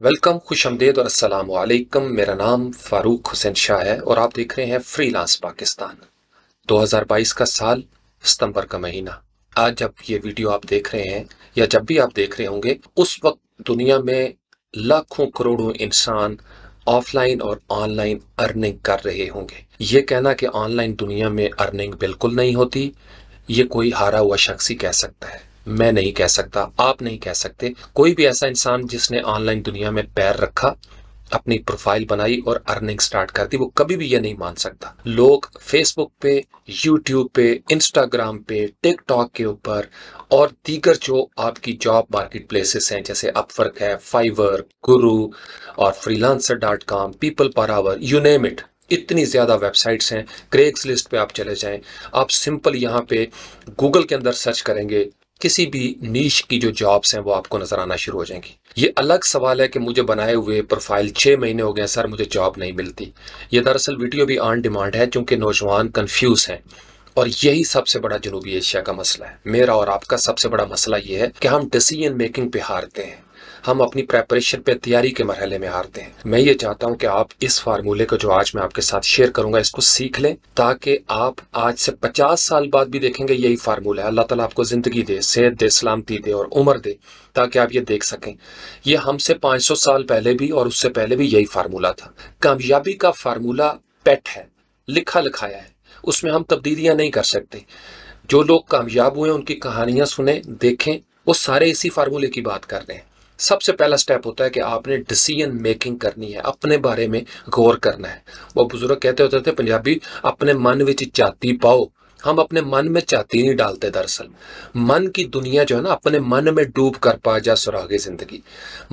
Welcome, खुशआमदीद और अस्सलाम वालेकुम। मेरा नाम फारूक हुसैन शाह है और आप देख रहे हैं फ्रीलांस पाकिस्तान। 2022 का साल, सितंबर का महीना। आज जब ये वीडियो आप देख रहे हैं या जब भी आप देख रहे होंगे, उस वक्त दुनिया में लाखों करोड़ों इंसान ऑफलाइन और ऑनलाइन अर्निंग कर रहे होंगे। ये कहना कि ऑनलाइन दुनिया में अर्निंग बिल्कुल नहीं होती, ये कोई हारा हुआ शख्स ही कह सकता है। मैं नहीं कह सकता, आप नहीं कह सकते। कोई भी ऐसा इंसान जिसने ऑनलाइन दुनिया में पैर रखा, अपनी प्रोफाइल बनाई और अर्निंग स्टार्ट कर दी, वो कभी भी ये नहीं मान सकता। लोग फेसबुक पे, यूट्यूब पे, इंस्टाग्राम पे, टिकटॉक के ऊपर और दीगर जो आपकी जॉब मार्केट प्लेसेस हैं जैसे अपवर्क है, फाइवर, गुरु और freelancer.com, people per hour, you name it, इतनी ज्यादा वेबसाइट्स हैं। क्रेग्स लिस्ट पे आप चले जाएं, आप सिंपल यहाँ पे गूगल के अंदर सर्च करेंगे, किसी भी नीश की जो जॉब्स हैं वो आपको नजर आना शुरू हो जाएंगी। ये अलग सवाल है कि मुझे बनाए हुए प्रोफाइल 6 महीने हो गए सर, मुझे जॉब नहीं मिलती। ये दरअसल वीडियो भी ऑन डिमांड है क्योंकि नौजवान कंफ्यूज हैं और यही सबसे बड़ा जनूबी एशिया का मसला है। मेरा और आपका सबसे बड़ा मसला ये है कि हम डिसीजन मेकिंग पे हारते हैं, हम अपनी प्रेपरेशन पे, तैयारी के मरहले में हारते हैं। मैं ये चाहता हूं कि आप इस फार्मूले को जो आज मैं आपके साथ शेयर करूंगा, इसको सीख लें ताकि आप आज से 50 साल बाद भी देखेंगे यही फार्मूला है। अल्लाह ताला आपको जिंदगी दे, सेहत दे, सलामती दे और उम्र दे ताकि आप ये देख सकें। ये हमसे 500 साल पहले भी और उससे पहले भी यही फार्मूला था। कामयाबी का फार्मूला पेट है, लिखा लिखाया है, उसमें हम तब्दीलियां नहीं कर सकते। जो लोग कामयाब हुए उनकी कहानियां सुने, देखें, वो सारे इसी फार्मूले की बात कर रहे हैं। सबसे पहला स्टेप होता है कि आपने डिसीजन मेकिंग करनी है, अपने बारे में गौर करना है। वो बुजुर्ग कहते होते थे पंजाबी, अपने मन विच झाती पाओ। हम अपने मन में झाती नहीं डालते। दरअसल मन की दुनिया जो है ना, अपने मन में डूब कर पा जा सुरागे जिंदगी।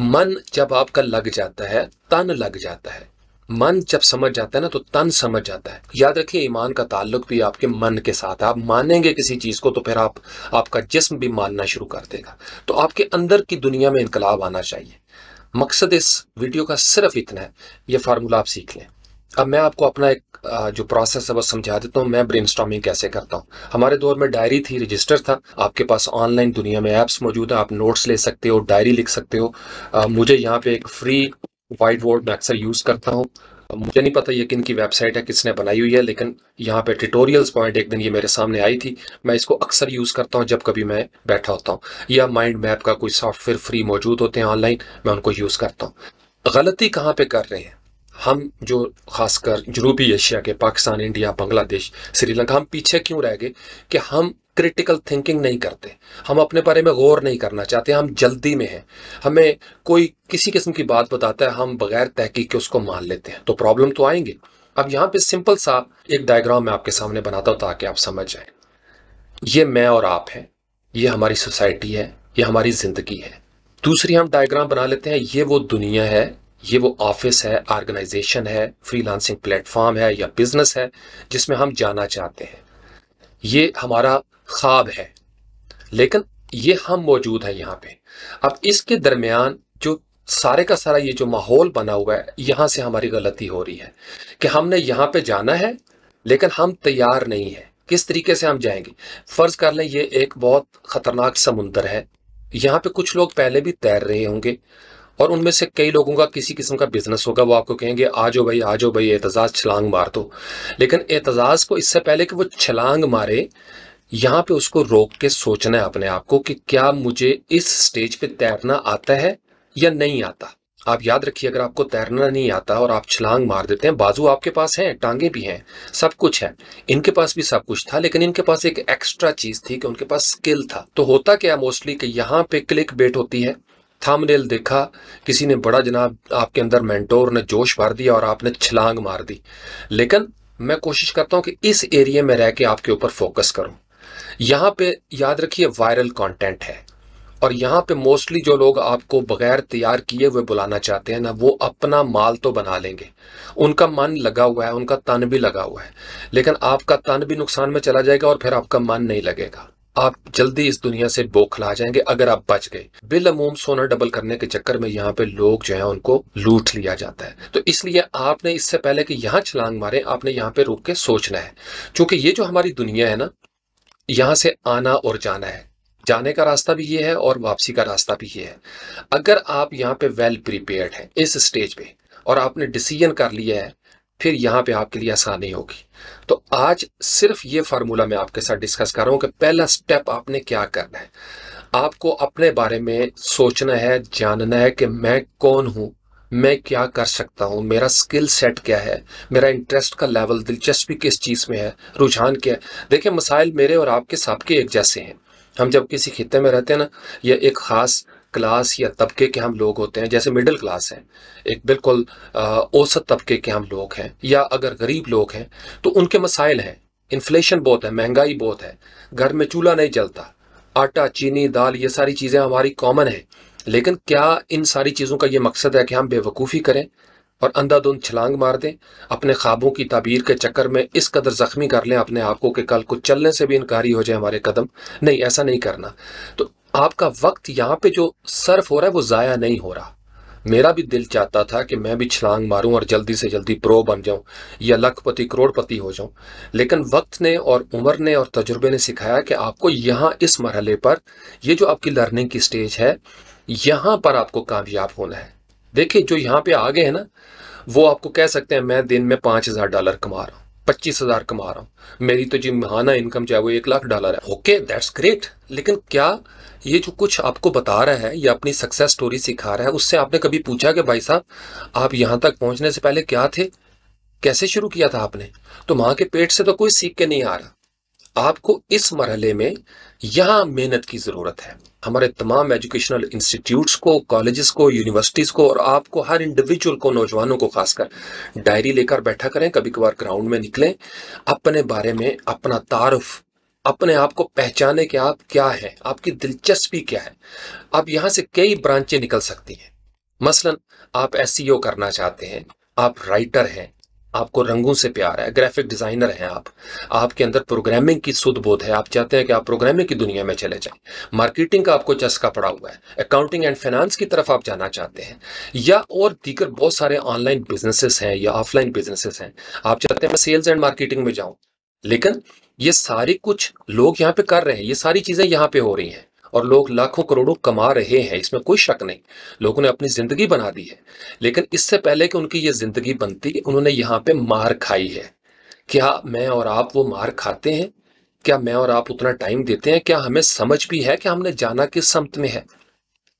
मन जब आपका लग जाता है, तन लग जाता है। मन जब समझ जाता है ना, तो तन समझ जाता है। याद रखिए, ईमान का ताल्लुक भी आपके मन के साथ है। आप मानेंगे किसी चीज को तो फिर आपका जिस्म भी मानना शुरू कर देगा। तो आपके अंदर की दुनिया में इनकलाब आना चाहिए। मकसद इस वीडियो का सिर्फ इतना है, ये फार्मूला आप सीख लें। अब मैं आपको अपना एक जो प्रोसेस है वो समझा देता हूँ, मैं ब्रेनस्टॉर्मिंग कैसे करता हूँ। हमारे दौर में डायरी थी, रजिस्टर था। आपके पास ऑनलाइन दुनिया में ऐप्स मौजूद है, आप नोट्स ले सकते हो, डायरी लिख सकते हो। मुझे यहाँ पे एक फ्री व्हाइट बोर्ड मैं अक्सर यूज करता हूँ। मुझे नहीं पता ये किन की वेबसाइट है, किसने बनाई हुई है, लेकिन यहाँ पे ट्यूटोरियल्स पॉइंट एक दिन ये मेरे सामने आई थी। मैं इसको अक्सर यूज करता हूँ जब कभी मैं बैठा होता हूँ, या माइंड मैप का कोई सॉफ्टवेयर फ्री मौजूद होते हैं ऑनलाइन, मैं उनको यूज करता हूँ। गलती कहाँ पे कर रहे हैं हम, जो खासकर जनूबी एशिया के, पाकिस्तान, इंडिया, बांग्लादेश, श्रीलंका, हम पीछे क्यों रह गए कि हम क्रिटिकल थिंकिंग नहीं करते, हम अपने बारे में गौर नहीं करना चाहते, हम जल्दी में हैं। हमें कोई किसी किस्म की बात बताता है, हम बगैर तहकीक के उसको मान लेते हैं, तो प्रॉब्लम तो आएंगे। अब यहाँ पे सिंपल सा एक डायग्राम मैं आपके सामने बनाता हूँ ताकि आप समझ जाए। ये मैं और आप हैं, ये हमारी सोसाइटी है, ये हमारी जिंदगी है। दूसरी हम डायग्राम बना लेते हैं, ये वो दुनिया है, ये वो ऑफिस है, ऑर्गेनाइजेशन है, फ्रीलांसिंग प्लेटफॉर्म है या बिजनेस है जिसमें हम जाना चाहते हैं। ये हमारा ख्वाब है, लेकिन ये हम मौजूद हैं यहाँ पे। अब इसके दरमियान जो सारे का सारा ये जो माहौल बना हुआ है, यहां से हमारी गलती हो रही है कि हमने यहाँ पे जाना है लेकिन हम तैयार नहीं है। किस तरीके से हम जाएंगे? फर्ज कर लें ये एक बहुत खतरनाक समुंदर है, यहाँ पे कुछ लोग पहले भी तैर रहे होंगे और उनमें से कई लोगों का किसी किस्म का बिजनेस होगा। वो आपको कहेंगे आ जाओ भाई, एतजाज छलांग मार दो। लेकिन एतजाज को इससे पहले कि वो छलांग मारे, यहाँ पे उसको रोक के सोचना है अपने आप को कि क्या मुझे इस स्टेज पे तैरना आता है या नहीं आता। आप याद रखिए, अगर आपको तैरना नहीं आता और आप छलांग मार देते हैं, बाजू आपके पास हैं, टांगे भी हैं, सब कुछ है, इनके पास भी सब कुछ था, लेकिन इनके पास एक एक्स्ट्रा चीज थी कि उनके पास स्किल था। तो होता क्या मोस्टली कि यहाँ पे क्लिक बेट होती है, थंबनेल देखा, किसी ने बड़ा जनाब आपके अंदर मेंटोर ने जोश भर दिया और आपने छलांग मार दी। लेकिन मैं कोशिश करता हूं कि इस एरिया में रह के आपके ऊपर फोकस करूं। यहाँ पे याद रखिए वायरल कंटेंट है और यहाँ पे मोस्टली जो लोग आपको बगैर तैयार किए हुए बुलाना चाहते हैं ना, वो अपना माल तो बना लेंगे। उनका मन लगा हुआ है, उनका तन भी लगा हुआ है, लेकिन आपका तन भी नुकसान में चला जाएगा और फिर आपका मन नहीं लगेगा। आप जल्दी इस दुनिया से बोखला जाएंगे अगर आप बच गए। बिल अमूम सोना डबल करने के चक्कर में यहाँ पे लोग जो है उनको लूट लिया जाता है। तो इसलिए आपने इससे पहले कि यहाँ छलांग मारे, आपने यहाँ पे रुक के सोचना है। क्योंकि ये जो हमारी दुनिया है ना, यहाँ से आना और जाना है, जाने का रास्ता भी ये है और वापसी का रास्ता भी ये है। अगर आप यहाँ पे वेल प्रिपेयर्ड हैं इस स्टेज पे और आपने डिसीजन कर लिया है, फिर यहाँ पे आपके लिए आसानी होगी। तो आज सिर्फ ये फार्मूला मैं आपके साथ डिस्कस कर रहा हूँ कि पहला स्टेप आपने क्या करना है। आपको अपने बारे में सोचना है, जानना है कि मैं कौन हूँ, मैं क्या कर सकता हूँ, मेरा स्किल सेट क्या है, मेरा इंटरेस्ट का लेवल, दिलचस्पी किस चीज़ में है, रुझान क्या है। देखिए, मसाइल मेरे और आपके सबके एक जैसे हैं। हम जब किसी खित्ते में रहते हैं ना, या एक ख़ास क्लास या तबके के हम लोग होते हैं, जैसे मिडिल क्लास हैं, एक बिल्कुल औसत तबके के हम लोग हैं, या अगर गरीब लोग हैं तो उनके मसाइल हैं। इन्फ्लेशन बहुत है, महंगाई बहुत है, घर में चूल्हा नहीं जलता, आटा चीनी दाल ये सारी चीज़ें हमारी कॉमन है। लेकिन क्या इन सारी चीज़ों का ये मकसद है कि हम बेवकूफ़ी करें और अंधाधुंध छलांग मार दें, अपने ख्वाबों की ताबीर के चक्कर में इस कदर जख्मी कर लें अपने आप को कि कल को चलने से भी इनकारी हो जाए हमारे कदम? नहीं, ऐसा नहीं करना। तो आपका वक्त यहाँ पे जो सर्फ हो रहा है वो ज़ाया नहीं हो रहा। मेरा भी दिल चाहता था कि मैं भी छलांग मारूं और जल्दी से जल्दी प्रो बन जाऊं या लखपति करोड़पति हो जाऊं, लेकिन वक्त ने और उम्र ने और तजुर्बे ने सिखाया कि आपको यहाँ इस मरहले पर, ये जो आपकी लर्निंग की स्टेज है, यहाँ पर आपको कामयाब होना है। देखिए, जो यहाँ पे आ गए हैं ना, वो आपको कह सकते हैं मैं दिन में $5,000 कमा रहा हूँ, 25,000 कमा रहा हूँ, मेरी तो जी माहाना इनकम चाहे वो $1,00,000 है। Okay, that's great. लेकिन क्या ये जो कुछ आपको बता रहा है या अपनी सक्सेस स्टोरी सिखा रहा है, उससे आपने कभी पूछा कि भाई साहब, आप यहां तक पहुंचने से पहले क्या थे, कैसे शुरू किया था आपने? तो मां के पेट से तो कोई सीख के नहीं आ रहा। आपको इस मरहले में यहाँ मेहनत की ज़रूरत है। हमारे तमाम एजुकेशनल इंस्टीट्यूट्स को, कॉलेजेस को, यूनिवर्सिटीज़ को, और आपको हर इंडिविजुअल को, नौजवानों को खासकर, डायरी लेकर बैठा करें, कभी कभार ग्राउंड में निकलें, अपने बारे में अपना तारुफ, अपने आप को पहचाने कि आप क्या है, आपकी दिलचस्पी क्या है। अब यहाँ से कई ब्रांचें निकल सकती हैं। मसलन आप एसईओ करना चाहते हैं, आप राइटर हैं, आपको रंगों से प्यार है, ग्राफिक डिजाइनर हैं आप, आपके अंदर प्रोग्रामिंग की सुध बोध है, आप चाहते हैं कि आप प्रोग्रामिंग की दुनिया में चले जाएं, मार्केटिंग का आपको चस्का पड़ा हुआ है, अकाउंटिंग एंड फाइनेंस की तरफ आप जाना चाहते हैं, या और दीगर बहुत सारे ऑनलाइन बिजनेसेस हैं या ऑफलाइन बिजनेसेस हैं, आप चाहते हैं मैं सेल्स एंड मार्केटिंग में जाऊं। लेकिन ये सारी कुछ लोग यहाँ पे कर रहे हैं, ये सारी चीजें यहाँ पे हो रही हैं और लोग लाखों करोड़ों कमा रहे हैं, इसमें कोई शक नहीं। लोगों ने अपनी जिंदगी बना दी है। लेकिन इससे पहले कि उनकी ये जिंदगी बनती, उन्होंने यहाँ पे मार खाई है। क्या मैं और आप वो मार खाते हैं? क्या मैं और आप उतना टाइम देते हैं? क्या हमें समझ भी है कि हमने जाना किस समत में है?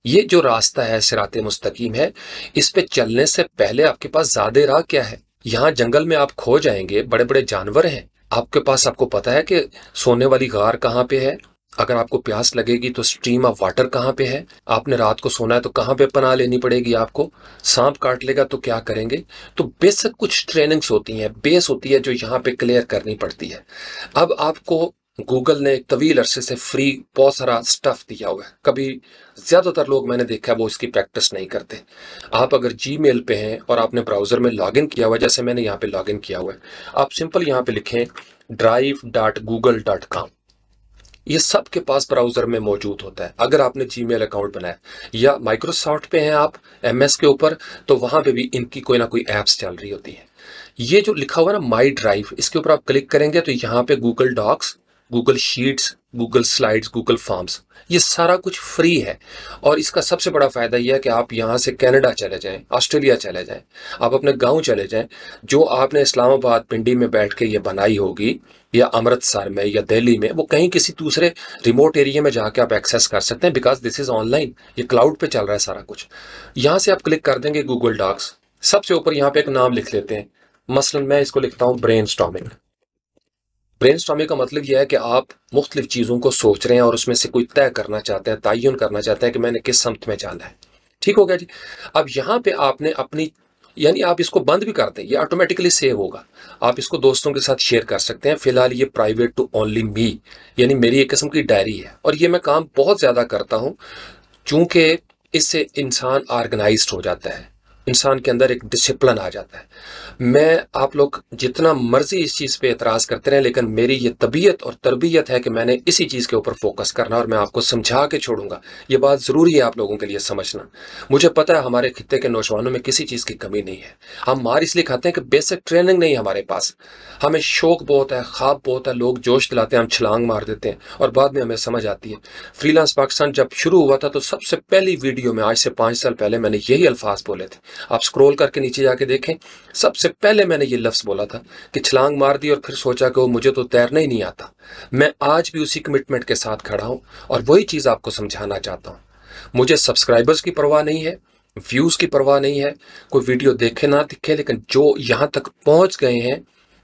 ये जो रास्ता है, सिराते मुस्तकीम है, इस पे चलने से पहले आपके पास ज्यादा राह क्या है? यहाँ जंगल में आप खो जाएंगे, बड़े बड़े जानवर हैं आपके पास, आपको पता है कि सोने वाली गार कहाँ पे है, अगर आपको प्यास लगेगी तो स्ट्रीम ऑफ वाटर कहाँ पे है, आपने रात को सोना है तो कहाँ पे पनाह लेनी पड़ेगी आपको, सांप काट लेगा तो क्या करेंगे। तो बेसिक कुछ ट्रेनिंग्स होती हैं, बेस होती है जो यहाँ पे क्लियर करनी पड़ती है। अब आपको गूगल ने एक तवील अरसे से फ्री बहुत सारा स्टफ दिया हुआ है। कभी ज्यादातर लोग मैंने देखा है वो इसकी प्रैक्टिस नहीं करते। आप अगर जीमेल पे हैं और आपने ब्राउजर में लॉगिन किया हुआ है, जैसे मैंने यहाँ पे लॉगिन किया हुआ है, आप सिंपल यहाँ पे लिखें drive.google.com। ये सब के पास ब्राउजर में मौजूद होता है। अगर आपने जीमेल अकाउंट बनाया या माइक्रोसॉफ्ट पे हैं आप, एमएस के ऊपर, तो वहां पे भी इनकी कोई ना कोई एप्स चल रही होती है। ये जो लिखा हुआ है ना माई ड्राइव, इसके ऊपर आप क्लिक करेंगे तो यहाँ पे Google Docs, Google Sheets, Google Slides, Google Forms, ये सारा कुछ फ्री है। और इसका सबसे बड़ा फायदा यह है कि आप यहाँ से कनाडा चले जाएं, ऑस्ट्रेलिया चले जाएं, आप अपने गांव चले जाएं, जो आपने इस्लामाबाद पिंडी में बैठ के ये बनाई होगी, या अमृतसर में या दिल्ली में, वो कहीं किसी दूसरे रिमोट एरिया में जाके आप एक्सेस कर सकते हैं, बिकॉज दिस इज ऑनलाइन, ये क्लाउड पे चल रहा है सारा कुछ। यहाँ से आप क्लिक कर देंगे गूगल डॉक्स, सबसे ऊपर यहाँ पे एक नाम लिख लेते हैं, मसलन मैं इसको लिखता हूँ ब्रेनस्टॉर्मिंग। ब्रेनस्टॉर्मिंग का मतलब यह है कि आप मुख्तलिफ चीज़ों को सोच रहे हैं और उसमें से कोई तय करना चाहते हैं, तयन करना चाहते हैं कि मैंने किस समत में जाना है। ठीक हो गया जी। अब यहाँ पे आपने अपनी, यानी आप इसको बंद भी कर दें, ये ऑटोमेटिकली सेव होगा, आप इसको दोस्तों के साथ शेयर कर सकते हैं। फिलहाल ये प्राइवेट टू ओनली मी, यानी मेरी एक किस्म की डायरी है, और ये मैं काम बहुत ज़्यादा करता हूँ, चूँकि इससे इंसान ऑर्गेनाइज्ड हो जाता है, इंसान के अंदर एक डिसिप्लिन आ जाता है। मैं आप लोग जितना मर्जी इस चीज़ पे एतराज़ करते रहें, लेकिन मेरी ये तबीयत और तरबियत है कि मैंने इसी चीज़ के ऊपर फोकस करना, और मैं आपको समझा के छोड़ूंगा। ये बात ज़रूरी है आप लोगों के लिए समझना। मुझे पता है हमारे खित्ते के नौजवानों में किसी चीज़ की कमी नहीं है। हम मार इसलिए खाते हैं कि बेसिक ट्रेनिंग नहीं है हमारे पास। हमें शौक बहुत है, ख्वाब बहुत है, लोग जोश दिलाते हैं, हम छलांग मार देते हैं और बाद में हमें समझ आती है। फ्रीलांस पाकिस्तान जब शुरू हुआ था तो सबसे पहली वीडियो में आज से 5 साल पहले मैंने यही अल्फाज बोले थे। आप स्क्रॉल करके नीचे जाके देखें, सबसे पहले मैंने ये लफ्ज़ बोला था कि छलांग मार दी और फिर सोचा कि वो मुझे तो तैरना ही नहीं आता। मैं आज भी उसी कमिटमेंट के साथ खड़ा हूं और वही चीज़ आपको समझाना चाहता हूं। मुझे सब्सक्राइबर्स की परवाह नहीं है, व्यूज़ की परवाह नहीं है, कोई वीडियो देखे ना दिखे, लेकिन जो यहां तक पहुंच गए हैं,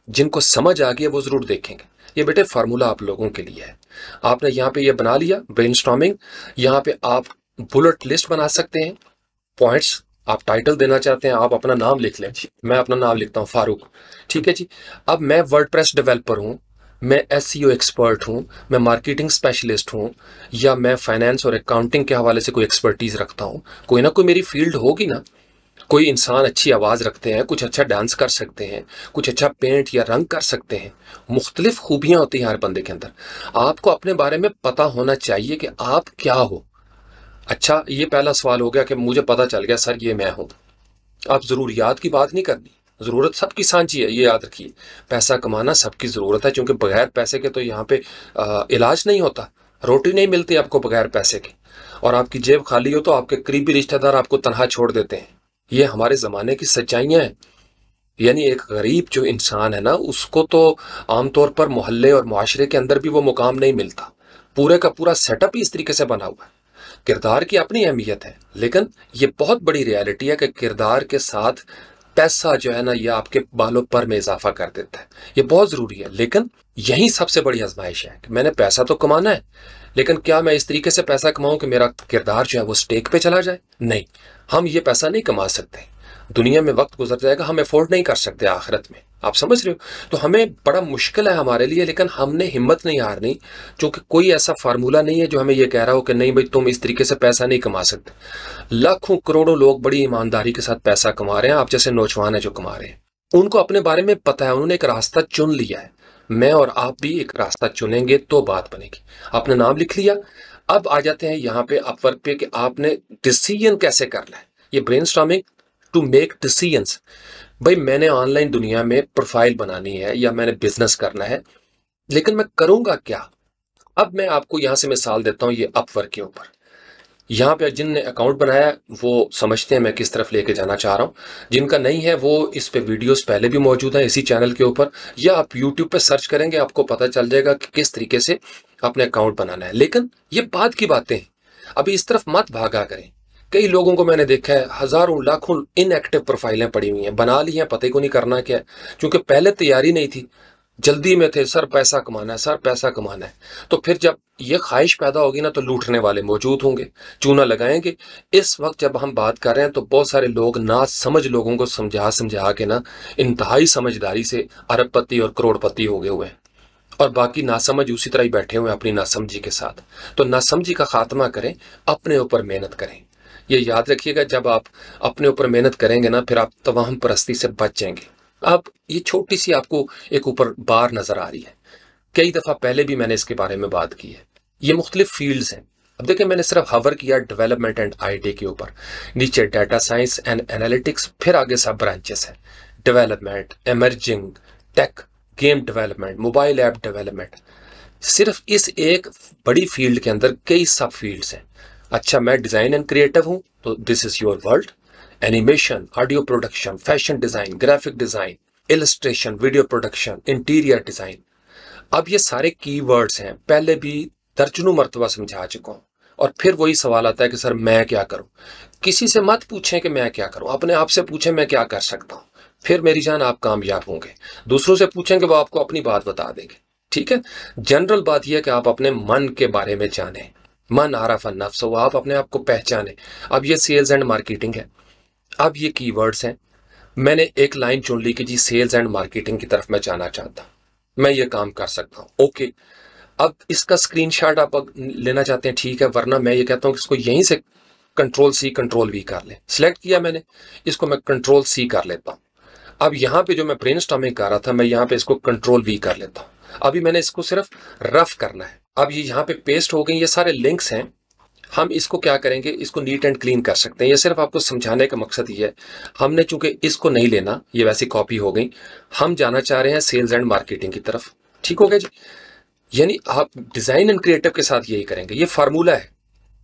जिनको समझ आ गया, वो ज़रूर देखेंगे। ये बेटे फार्मूला आप लोगों के लिए है। आपने यहाँ पे ये बना लिया ब्रेनस्टॉर्मिंग, यहाँ पे आप बुलेट लिस्ट बना सकते हैं, पॉइंट्स। आप टाइटल देना चाहते हैं, आप अपना नाम लिख लें। मैं अपना नाम लिखता हूं फारूक, ठीक है जी। अब मैं वर्डप्रेस डेवलपर हूं, मैं एसईओ एक्सपर्ट हूं, मैं मार्केटिंग स्पेशलिस्ट हूं, या मैं फाइनेंस और अकाउंटिंग के हवाले से कोई एक्सपर्टीज रखता हूं। कोई ना कोई मेरी फील्ड होगी ना। कोई इंसान अच्छी आवाज़ रखते हैं, कुछ अच्छा डांस कर सकते हैं, कुछ अच्छा पेंट या रंग कर सकते हैं। मुख्तलिफ खूबियां होती हैं हर बंदे के अंदर। आपको अपने बारे में पता होना चाहिए कि आप क्या हो। अच्छा, ये पहला सवाल हो गया कि मुझे पता चल गया सर ये मैं हूं। आप ज़रूरियात की बात नहीं करनी, ज़रूरत सबकी सांझी है, ये याद रखिए। पैसा कमाना सबकी ज़रूरत है, क्योंकि बगैर पैसे के तो यहाँ पे इलाज नहीं होता, रोटी नहीं मिलती आपको बगैर पैसे के। और आपकी जेब खाली हो तो आपके करीबी रिश्तेदार आपको तनहा छोड़ देते हैं। ये हमारे ज़माने की सच्चाइयाँ हैं। यानी एक गरीब जो इंसान है ना, उसको तो आमतौर पर मोहल्ले और मुआशरे के अंदर भी वो मुकाम नहीं मिलता। पूरे का पूरा सेटअप ही इस तरीके से बना हुआ है। किरदार की अपनी अहमियत है, लेकिन ये बहुत बड़ी रियलिटी है कि किरदार के साथ पैसा जो है ना, ये आपके बालों पर में इजाफा कर देता है। ये बहुत ज़रूरी है, लेकिन यही सबसे बड़ी आजमाइश है कि मैंने पैसा तो कमाना है, लेकिन क्या मैं इस तरीके से पैसा कमाऊं कि मेरा किरदार जो है वो स्टेक पे चला जाए? नहीं, हम ये पैसा नहीं कमा सकते। दुनिया में वक्त गुजर जाएगा, हम अफोर्ड नहीं कर सकते आखिरत में। आप समझ रहे हो? तो हमें बड़ा मुश्किल है हमारे लिए, लेकिन हमने हिम्मत नहीं हारनी, क्योंकि कोई ऐसा फार्मूला नहीं है जो हमें यह कह रहा हो कि नहीं भाई तुम इस तरीके से पैसा नहीं कमा सकते। लाखों करोड़ों लोग बड़ी ईमानदारी के साथ पैसा कमा रहे हैं। आप जैसे नौजवान है जो कमा रहे हैं, उनको अपने बारे में पता है, उन्होंने एक रास्ता चुन लिया है। मैं और आप भी एक रास्ता चुनेंगे तो बात बनेगी। आपने नाम लिख लिया, अब आ जाते हैं यहाँ पे अपवर्क पे कि आपने डिसीजन कैसे करना है। ये ब्रेनस्टॉर्मिंग टू मेक डिसीजंस। भाई मैंने ऑनलाइन दुनिया में प्रोफाइल बनानी है या मैंने बिजनेस करना है, लेकिन मैं करूंगा क्या? अब मैं आपको यहां से मिसाल देता हूं, ये अपवर्क के ऊपर। यहाँ पे जिनने अकाउंट बनाया वो समझते हैं मैं किस तरफ लेके जाना चाह रहा हूँ। जिनका नहीं है वो इस पे वीडियोस पहले भी मौजूद हैं इसी चैनल के ऊपर, या आप यूट्यूब पे सर्च करेंगे आपको पता चल जाएगा कि किस तरीके से अपने अकाउंट बनाना है। लेकिन ये बाद की बातें हैं, अभी इस तरफ मत भागा करें। कई लोगों को मैंने देखा है, हजारों लाखों इनएक्टिव प्रोफाइलें पड़ी हुई हैं, बना ली हैं, पता ही को नहीं करना क्या है, क्योंकि पहले तैयारी नहीं थी, जल्दी में थे, सर पैसा कमाना है, सर पैसा कमाना है। तो फिर जब ये ख्वाहिश पैदा होगी ना, तो लूटने वाले मौजूद होंगे, चूना लगाएंगे। इस वक्त जब हम बात कर रहे हैं तो बहुत सारे लोग ना समझ लोगों को समझा समझा के ना इंतहाई समझदारी से अरबपति और करोड़पति हो गए हुए हैं, और बाकी नासमझ उसी तरह ही बैठे हुए हैं अपनी नासमझी के साथ। तो नासमझी का खात्मा करें, अपने ऊपर मेहनत करें। ये याद रखिएगा, जब आप अपने ऊपर मेहनत करेंगे ना, फिर आप तवाहम परस्ती से बच जाएंगे। अब ये छोटी सी आपको एक ऊपर बार नजर आ रही है, कई दफा पहले भी मैंने इसके बारे में बात की है। ये मुख्तलिफ फील्ड्स हैं। अब देखिए, मैंने सिर्फ हवर किया डेवलपमेंट एंड आईटी के ऊपर, नीचे डाटा साइंस एंड एनालिटिक्स, फिर आगे सब ब्रांचेस हैं, development, emerging tech, game development, mobile app development. सिर्फ इस एक बड़ी फील्ड के अंदर कई सब फील्ड्स हैं। अच्छा, मैं डिजाइन एंड क्रिएटिव हूं तो this is your world. Animation, audio production, fashion design, graphic design, illustration, video production, interior design. अब ये सारे कीवर्ड्स हैं, पहले भी दर्जनों मर्तबा समझा चुका हूं, और फिर वही सवाल आता है कि सर मैं क्या करूं। किसी से मत पूछें कि मैं क्या करूं, अपने आप से पूछें मैं क्या कर सकता हूं, फिर मेरी जान आप कामयाब होंगे। दूसरों से पूछेंगे वो आपको अपनी बात बता देंगे। ठीक है, जनरल बात यह है कि आप अपने मन के बारे में जानें। मन आरफ नफ्स हो, आप अपने आप को पहचानें। अब ये सेल्स एंड मार्केटिंग है, अब ये कीवर्ड्स हैं। मैंने एक लाइन चुन ली कि जी सेल्स एंड मार्केटिंग की तरफ मैं जाना चाहता, मैं ये काम कर सकता हूं। ओके, अब इसका स्क्रीनशॉट आप लेना चाहते हैं, ठीक है, वरना मैं ये कहता हूं कि इसको यहीं से कंट्रोल सी कंट्रोल वी कर लें। सिलेक्ट किया मैंने, इसको मैं कंट्रोल सी कर लेता हूँ। अब यहाँ पे जो मैं ब्रेनस्टॉर्मिंग कर रहा था, मैं यहाँ पे इसको कंट्रोल वी कर लेता हूँ। अभी मैंने इसको सिर्फ रफ करना है। अब ये यहाँ पे पेस्ट हो गई, ये सारे लिंक्स हैं। हम इसको क्या करेंगे, इसको नीट एंड क्लीन कर सकते हैं। ये सिर्फ आपको समझाने का मकसद ये है। हमने चूंकि इसको नहीं लेना, ये वैसी कॉपी हो गई, हम जाना चाह रहे हैं सेल्स एंड मार्केटिंग की तरफ। ठीक हो गया जी। यानी आप डिजाइन एंड क्रिएटिव के साथ यही करेंगे, ये फार्मूला है।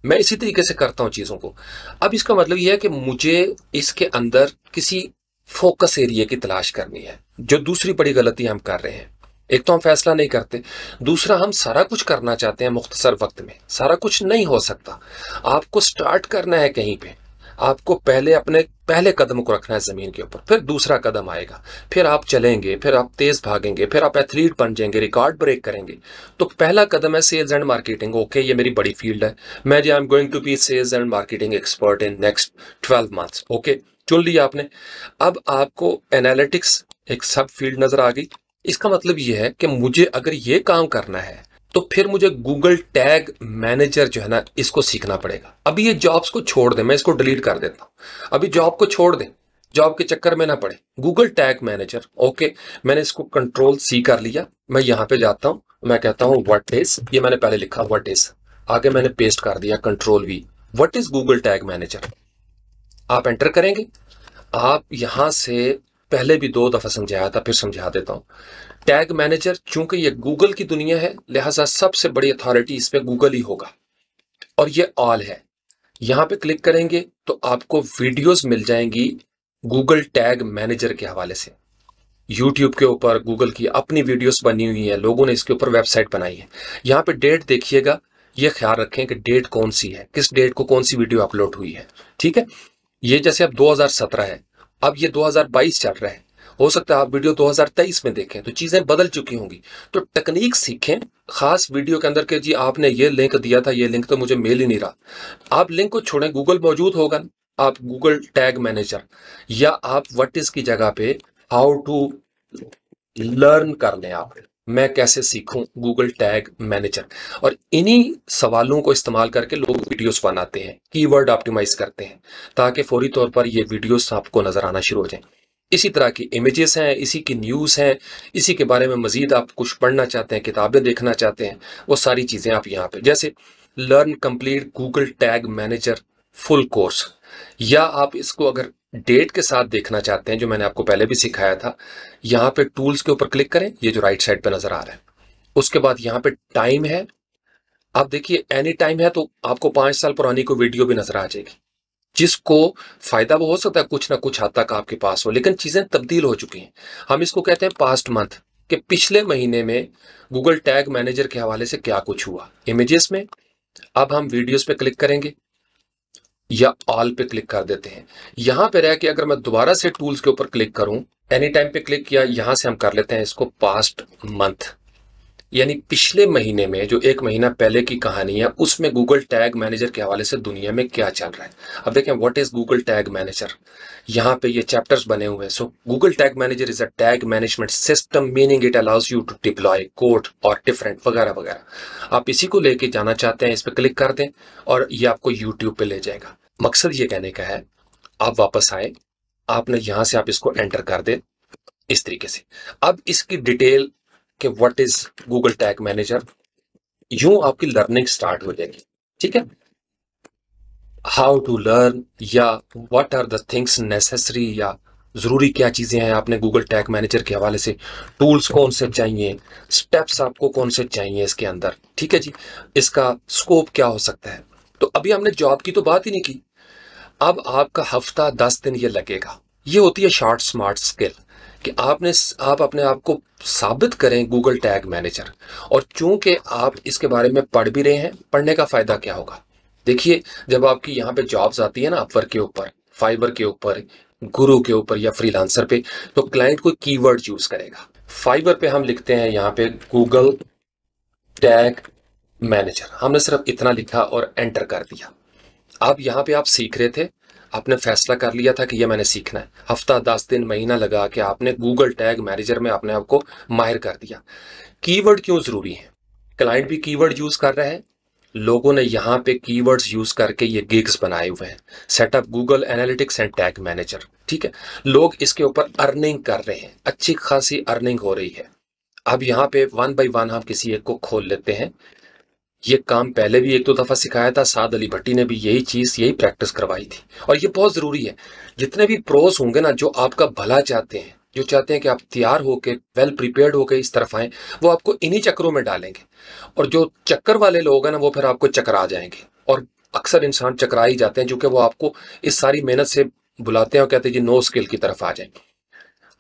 मैं इसी तरीके से करता हूं चीजों को। अब इसका मतलब यह है कि मुझे इसके अंदर किसी फोकस एरिया की तलाश करनी है। जो दूसरी बड़ी गलती हम कर रहे हैं, एक तो हम फैसला नहीं करते, दूसरा हम सारा कुछ करना चाहते हैं मुख्तसर वक्त में। सारा कुछ नहीं हो सकता। आपको स्टार्ट करना है कहीं पे, आपको पहले अपने पहले कदम को रखना है जमीन के ऊपर, फिर दूसरा कदम आएगा, फिर आप चलेंगे, फिर आप तेज भागेंगे, फिर आप एथलीट बन जाएंगे, रिकॉर्ड ब्रेक करेंगे। तो पहला कदम है सेल्स एंड मार्केटिंग। ओके, ये मेरी बड़ी फील्ड है, मैं I am going to be sales and marketing expert in next 12 months. Okay, चुन लिया आपने। अब आपको एनालिटिक्स एक सब फील्ड नजर आ गई। इसका मतलब यह है कि मुझे अगर ये काम करना है तो फिर मुझे गूगल टैग मैनेजर जो है ना, इसको सीखना पड़ेगा। अभी ये जॉब्स को छोड़ दें, मैं इसको डिलीट कर देता हूं। अभी जॉब को छोड़ दें, जॉब के चक्कर में ना पड़े। गूगल टैग मैनेजर, ओके, मैंने इसको कंट्रोल सी कर लिया। मैं यहां पे जाता हूं, मैं कहता हूं व्हाट इज, ये मैंने पहले लिखा व्हाट इज, आगे मैंने पेस्ट कर दिया control we. What is Google tag manager, आप एंटर करेंगे। आप यहां से पहले भी 2 दफा समझाया था, फिर समझा देता हूं। टैग मैनेजर, चूंकि ये गूगल की दुनिया है, लिहाजा सबसे बड़ी अथॉरिटी इस पे गूगल ही होगा, और ये ऑल है। यहां पे क्लिक करेंगे तो आपको वीडियोस मिल जाएंगी गूगल टैग मैनेजर के हवाले से। यूट्यूब के ऊपर गूगल की अपनी वीडियोस बनी हुई है, लोगों ने इसके ऊपर वेबसाइट बनाई है। यहाँ पे डेट देखिएगा, ये ख्याल रखें कि डेट कौन सी है, किस डेट को कौन सी वीडियो अपलोड हुई है। ठीक है, ये जैसे अब 2017 है, अब ये 2022 चल रहा है, हो सकता है आप वीडियो 2023 में देखें तो चीजें बदल चुकी होंगी। तो टेक्निक सीखें खास वीडियो के अंदर के जी आपने ये लिंक दिया था, ये लिंक तो मुझे मिल ही नहीं रहा। आप लिंक को छोड़ें, गूगल मौजूद होगा। आप गूगल टैग मैनेजर या आप व्हाट इज की जगह पे हाउ टू लर्न कर लें। आप मैं कैसे सीखूं गूगल टैग मैनेजर, और इन्हीं सवालों को इस्तेमाल करके लोग वीडियोस बनाते हैं, कीवर्ड ऑप्टिमाइज करते हैं, ताकि फौरी तौर पर ये वीडियोस आपको नजर आना शुरू हो जाएं। इसी तरह की इमेजेस हैं, इसी की न्यूज़ हैं, इसी के बारे में मजीद आप कुछ पढ़ना चाहते हैं, किताबें देखना चाहते हैं, वो सारी चीज़ें आप यहाँ पे, जैसे learn complete Google tag manager full course, या आप इसको अगर डेट के साथ देखना चाहते हैं, जो मैंने आपको पहले भी सिखाया था, यहाँ पे टूल्स के ऊपर क्लिक करें, ये जो राइट साइड पे नजर आ रहा है। उसके बाद यहाँ पे टाइम है, आप देखिए एनी टाइम है, तो आपको 5 साल पुरानी कोई वीडियो भी नजर आ जाएगी। जिसको फायदा वो हो सकता है कुछ ना कुछ हद तक आपके पास हो, लेकिन चीजें तब्दील हो चुकी हैं। हम इसको कहते हैं पास्ट मंथ, के पिछले महीने में गूगल टैग मैनेजर के हवाले से क्या कुछ हुआ। इमेजेस में अब हम वीडियोस पे क्लिक करेंगे या ऑल पे क्लिक कर देते हैं। यहां पे रह के अगर मैं दोबारा से टूल्स के ऊपर क्लिक करूं, एनी टाइम पे क्लिक किया, यहां से हम कर लेते हैं इसको पास्ट मंथ, यानी पिछले महीने में जो 1 महीना पहले की कहानी है, उसमें गूगल टैग मैनेजर के हवाले से दुनिया में क्या चल रहा है। अब देखें what is Google tag manager, यहाँ पे ये चैप्टर्स बने हुए हैं। So Google tag manager is a tag management system meaning it allows you to deploy code और डिफरेंट वगैरह वगैरह। आप इसी को लेके जाना चाहते हैं, इस पर क्लिक कर दें और ये आपको यूट्यूब पे ले जाएगा। मकसद ये कहने का है, आप वापस आए, आपने यहां से आप इसको एंटर कर दे इस तरीके से। अब इसकी डिटेल कि what is Google tag manager, यूं आपकी लर्निंग स्टार्ट हो जाएगी। ठीक है, हाउ टू लर्न, या what are the things necessary, या जरूरी क्या चीजें हैं आपने गूगल टैग मैनेजर के हवाले से, टूल्स कौन से चाहिए, स्टेप्स आपको कौन से चाहिए इसके अंदर। ठीक है जी, इसका स्कोप क्या हो सकता है। तो अभी हमने जॉब की तो बात ही नहीं की। अब आपका हफ्ता 10 दिन ये लगेगा। ये होती है शॉर्ट स्मार्ट स्किल, कि आप अपने आप को साबित करें गूगल टैग मैनेजर। और चूंकि आप इसके बारे में पढ़ भी रहे हैं, पढ़ने का फायदा क्या होगा। देखिए, जब आपकी यहाँ पे जॉब्स आती है ना, अपवर्क के ऊपर, फाइबर के ऊपर, गुरु के ऊपर या फ्रीलांसर पे, तो क्लाइंट कोई कीवर्ड यूज करेगा। फाइबर पे हम लिखते हैं यहाँ पे गूगल टैग मैनेजर, हमने सिर्फ इतना लिखा और एंटर कर दिया। अब यहाँ पे आप सीख रहे थे, आपने फैसला कर लिया था कि ये मैंने सीखना है। हफ्ता 10 दिन महीना लगा के आपने गूगल टैग मैनेजर में अपने आप को माहिर कर दिया। कीवर्ड क्यों जरूरी है, क्लाइंट भी कीवर्ड यूज कर रहा है, लोगों ने यहाँ पे कीवर्ड्स यूज करके ये गिग्स बनाए हुए हैं, setup Google analytics and tag manager. ठीक है, लोग इसके ऊपर अर्निंग कर रहे हैं, अच्छी खासी अर्निंग हो रही है। अब यहाँ पे वन बाय वन हम किसी एक को खोल लेते हैं। ये काम पहले भी एक दो दफा सिखाया था, साद अली भट्टी ने भी यही प्रैक्टिस करवाई थी, और ये बहुत जरूरी है। जितने भी प्रोस होंगे ना, जो आपका भला चाहते हैं, जो चाहते हैं कि आप तैयार होके वेल प्रिपेयर्ड होके इस तरफ आए, वो आपको इन्हीं चक्करों में डालेंगे। और जो चक्कर वाले लोग हैं ना, वो फिर आपको चकरा जाएंगे, और अक्सर इंसान चकरा ही जाते हैं, क्योंकि वो आपको इस सारी मेहनत से बुलाते हैं और कहते हैं जी नो स्किल की तरफ आ जाएंगे।